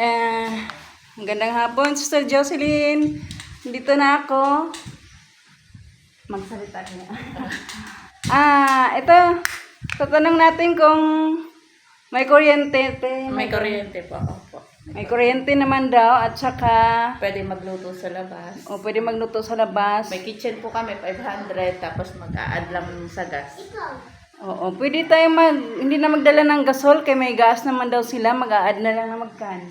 Magandang hapon, Sister Jocelyn. Dito na ako. Magsalita ka na. Ito. Tatanong natin kung may kuryente. May kuryente po. Opo. May kuryente naman daw at saka Pwede magluto sa labas. pwede magluto sa labas. May kitchen po kami, 500. Tapos mag-a-add lang sa gas. Oo, pwede tayo hindi na magdala ng gasol kay may gas naman daw sila. Mag-a-add na lang na magkan.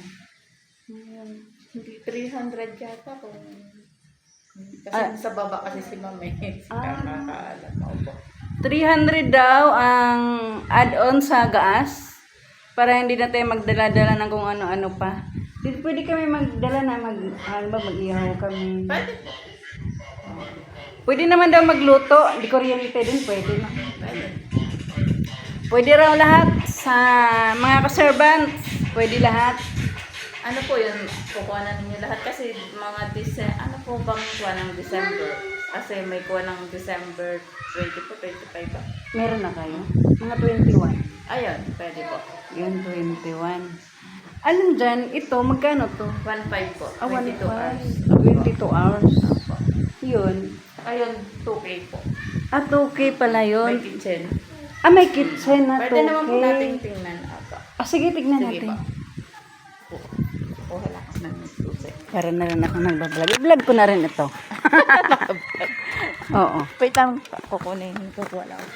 Hindi 300 yata po. Kasi sa baba kasi si Mami. Nakakaalam mo po. 300 daw ang add-on sa gas para hindi na tayo magdala-dala ng kung ano-ano pa. Pwede kami magdala na mag-ihaw kami. Pwede po. Pwede naman daw magluto. Di kuryente din, pwede na. Pwede. Pwede raw lahat sa mga ka-servants. Pwede lahat. Ano po yun? Kukuha na ninyo lahat kasi mga ano po bang kuha ng December? Kasi may kuha ng December 20 po, 25 pa. Meron na kayo? Mga 21. Ayun, pwede po. Yun, 21. Alam dyan, ito, magkano to? 1.5 po. 22 22 hours. 22 hours. Opo. Yun. Ayun, 2K po. At okay pala May yun. kitchen. May kitchen na Pwede naman po okay. natin tingnan. Opo. Sige, tignan Sige natin. po. Kuha lang ako ng susi. Para na rin ako nagbablog. I-vlog ko na rin ito. Oo. Wait lang, kukunin. Kukuha lang ako.